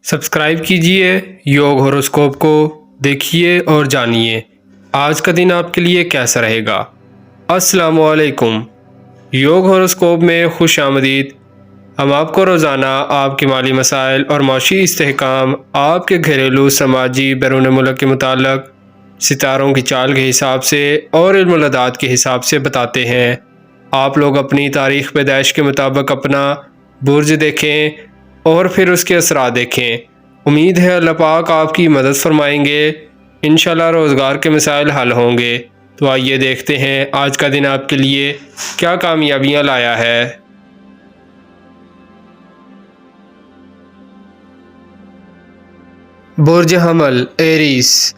Subscribe कीजिए योग horoscope को, देखिए और जानिए आज का दिन आपके लिए कैसा रहेगा। अस्सलाम वालेकुम। योग होरोस्कोप में खुश आमदीद। हम आपको रोज़ाना आपके माली मसाइल और माशी इस्तेहकाम, आपके घरेलू, समाजी, बैरून मुल्क के मुताल्लिक़ सितारों की चाल के हिसाब से और इल्मुल-अदात के हिसाब से बताते हैं। आप लोग अपनी तारीख़ पैदाइश के मुताबिक अपना बुर्ज देखें और फिर उसके असरात देखें। उम्मीद है अल्लाह पाक आपकी मदद फरमाएंगे। इंशाल्लाह रोज़गार के मसाइल हल होंगे। तो आइए देखते हैं आज का दिन आपके लिए क्या कामयाबियाँ लाया है। बुर्ज हमल एरीस,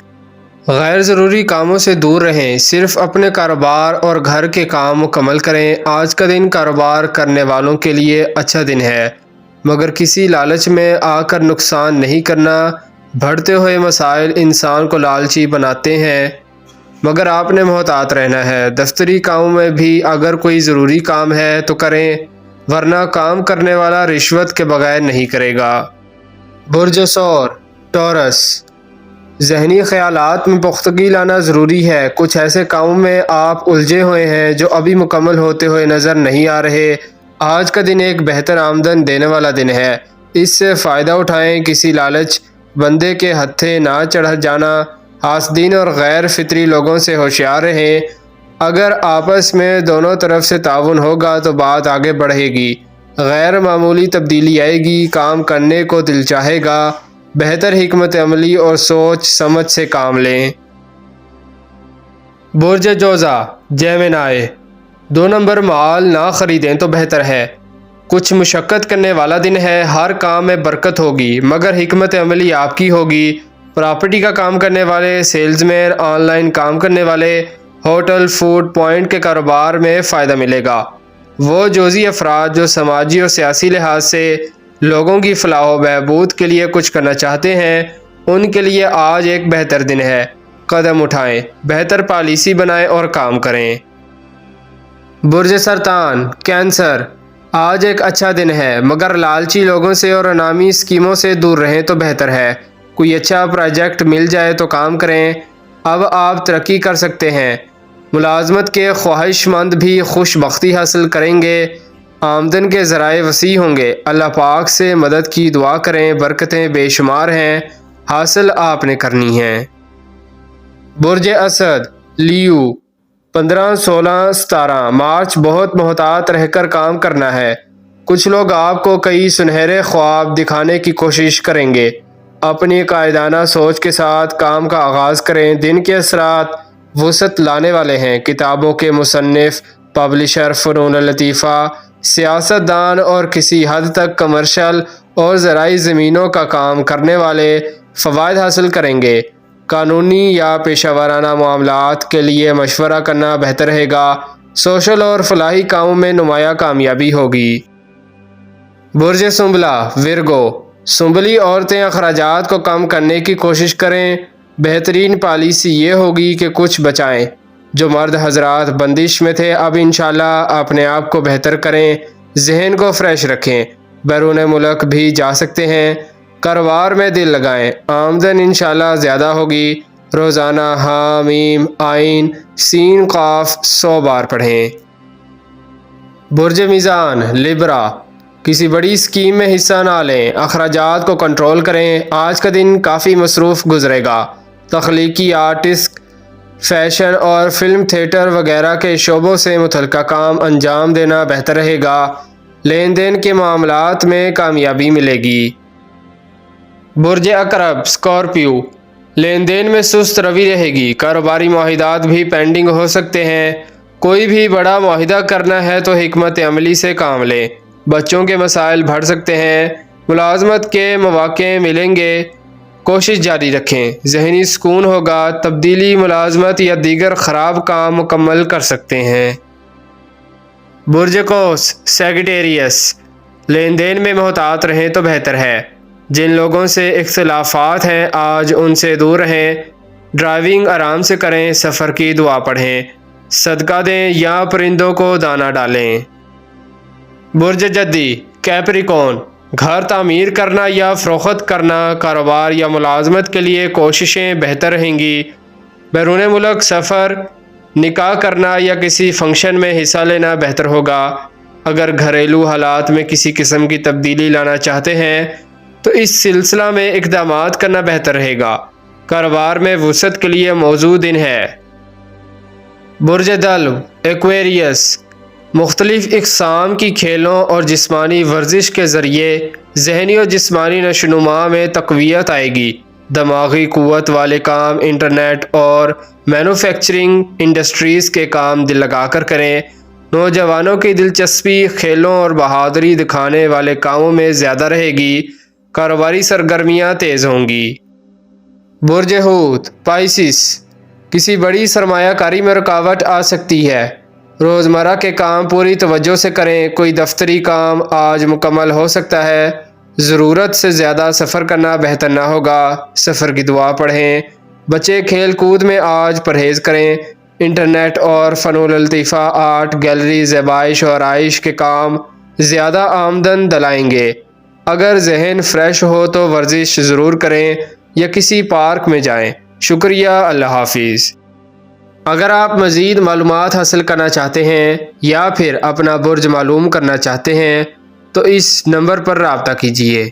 गैर ज़रूरी कामों से दूर रहें, सिर्फ अपने कारोबार और घर के काम मुकम्मल करें। आज का दिन कारोबार करने वालों के लिए अच्छा दिन है, मगर किसी लालच में आकर नुकसान नहीं करना। बढ़ते हुए मसाइल इंसान को लालची बनाते हैं, मगर आपने मोहतात रहना है। दफ्तरी कामों में भी अगर कोई ज़रूरी काम है तो करें, वरना काम करने वाला रिश्वत के बगैर नहीं करेगा। बुर्ज सौर टॉरस, ज़हनी ख़यालात में पुख्तगी लाना ज़रूरी है। कुछ ऐसे कामों में आप उलझे हुए हैं जो अभी मुकम्मल होते हुए नज़र नहीं आ रहे। आज का दिन एक बेहतर आमदन देने वाला दिन है, इससे फ़ायदा उठाएं। किसी लालच बंदे के हत्थे ना चढ़ जाना। हासदीन और गैर फितरी लोगों से होशियार रहें। अगर आपस में दोनों तरफ से ताउन होगा तो बात आगे बढ़ेगी, गैर मामूली तब्दीली आएगी, काम करने को दिल चाहेगा। बेहतर हिकमत अमली और सोच समझ से काम लें। बुर्ज जोज़ा जेमिनाई, 2 नंबर माल ना ख़रीदें तो बेहतर है। कुछ मुशक्क़त करने वाला दिन है, हर काम में बरकत होगी, मगर हिकमत अमली आपकी होगी। प्रॉपर्टी का काम करने वाले, सेल्समैन, ऑनलाइन काम करने वाले, होटल फूड पॉइंट के कारोबार में फ़ायदा मिलेगा। वो जोज़ी अफराद जो समाजी और सियासी लिहाज से लोगों की फलाह व बहबूद के लिए कुछ करना चाहते हैं, उनके लिए आज एक बेहतर दिन है। कदम उठाएं, बेहतर पॉलिसी बनाएं और काम करें। बुर्ज सरतान कैंसर, आज एक अच्छा दिन है, मगर लालची लोगों से और अनामी स्कीमों से दूर रहें तो बेहतर है। कोई अच्छा प्रोजेक्ट मिल जाए तो काम करें, अब आप तरक्की कर सकते हैं। मुलाजमत के ख्वाहिशमंद भी खुशबख्ती हासिल करेंगे, आमदन के ज़राए वसी होंगे। अल्लाह पाक से मदद की दुआ करें, बरकतें बेशुमार हैं, हासिल आपने करनी हैं। बुर्ज असद लियू, 15, 16, 17 मार्च बहुत मोहतात रहकर काम करना है। कुछ लोग आपको कई सुनहरे ख्वाब दिखाने की कोशिश करेंगे। अपनी कायदाना सोच के साथ काम का आगाज़ करें। दिन के असरात वसत लाने वाले हैं। किताबों के मुसन्निफ, पब्लिशर, फ़नून लतीफ़ा, सियासतदान और किसी हद तक कमर्शल और ज़राई ज़मीनों का काम करने वाले फ़वाइद हासिल करेंगे। कानूनी या पेशा वाराना मामलात के लिए मशवरा करना बेहतर रहेगा। सोशल और फलाही कामों में नुमाया कामयाबी होगी। बुर्ज सुंबला विरगो, सुंबली औरतें अखराजात को कम करने की कोशिश करें। बेहतरीन पॉलिसी ये होगी कि कुछ बचाएं। जो मर्द हजरात बंदिश में थे, अब इंशाल्लाह अपने आप को बेहतर करें, जहन को फ्रेश रखें। बैरून मुल्क भी जा सकते हैं। कारोबार में दिल लगाएं, आमदन इंशाल्लाह ज़्यादा होगी। रोज़ाना हामीम आइन सीन काफ 100 बार पढ़ें। बुर्ज मीज़ान लिब्रा, किसी बड़ी स्कीम में हिस्सा ना लें, अखराजात को कंट्रोल करें। आज का दिन काफ़ी मसरूफ़ गुजरेगा। तख्लीकी आर्टिस्ट, फैशन और फिल्म थिएटर वगैरह के शोबों से मुतल्लिका काम अंजाम देना बेहतर रहेगा। लेन देन के मामलात में कामयाबी मिलेगी। बुर्ज अकरब स्कॉर्पियो, लेन देन में सुस्त रवि रहेगी। कारोबारी मुआहिदात भी पेंडिंग हो सकते हैं। कोई भी बड़ा मुआहिदा करना है तो हिकमत अमली से काम लें। बच्चों के मसाइल बढ़ सकते हैं। मुलाजमत के मौके मिलेंगे, कोशिश जारी रखें, जहनी सुकून होगा। तब्दीली, मुलाजमत या दीगर ख़राब काम मुकम्मल कर सकते हैं। बुर्ज कौस सैगिटेरियस, लेन देन में मोहतात रहें तो बेहतर है। जिन लोगों से इख्तिलाफात हैं आज उनसे दूर रहें। ड्राइविंग आराम से करें, सफ़र की दुआ पढ़ें, सदका दें या परिंदों को दाना डालें। बुर्ज जद्दी कैप्रिकॉन, گھر تعمیر کرنا یا فروخت کرنا، کاروبار یا ملازمت کے لیے کوششیں بہتر رہیں گی۔ بیرون ملک سفر، نکاح کرنا یا کسی فنکشن میں حصہ لینا بہتر ہوگا۔ اگر گھریلو حالات میں کسی قسم کی تبدیلی لانا چاہتے ہیں تو اس سلسلہ میں اقدامات کرنا بہتر رہے گا۔ کاروبار میں وسعت کے لیے موزوں دن ہے۔ برج دلو ایکویریس، مختلف اقسام کی کھیلوں اور جسمانی ورزش کے ذریعے ذہنی اور جسمانی نشوونما میں تقویت آئے گی۔ دماغی قوت والے کام انٹرنیٹ اور مینوفیکچرنگ انڈسٹریز کے کام دل لگا کر کریں۔ نوجوانوں کی دلچسپی کھیلوں اور بہادری دکھانے والے کاموں میں زیادہ رہے گی۔ کاروباری سرگرمیاں تیز ہوں گی۔ برج حوت پائسس، کسی بڑی سرمایہ کاری میں رکاوٹ آ سکتی ہے۔ روزمرہ کے کام پوری توجہ سے کریں۔ کوئی دفتری کام آج مکمل ہو سکتا ہے۔ ضرورت سے زیادہ سفر کرنا بہتر نہ ہوگا۔ سفر کی دعا پڑھیں۔ بچے کھیل کود میں آج پرہیز کریں۔ انٹرنیٹ اور فن و لطیفہ، آرٹ گیلری، زیبائش اور آرائش کے کام زیادہ آمدن دلائیں گے۔ اگر ذہن فریش ہو تو ورزش ضرور کریں یا کسی پارک میں جائیں۔ شکریہ، اللہ حافظ۔ اگر آپ مزید معلومات حاصل کرنا چاہتے ہیں یا پھر اپنا برج معلوم کرنا چاہتے ہیں تو اس نمبر پر رابطہ کیجیے۔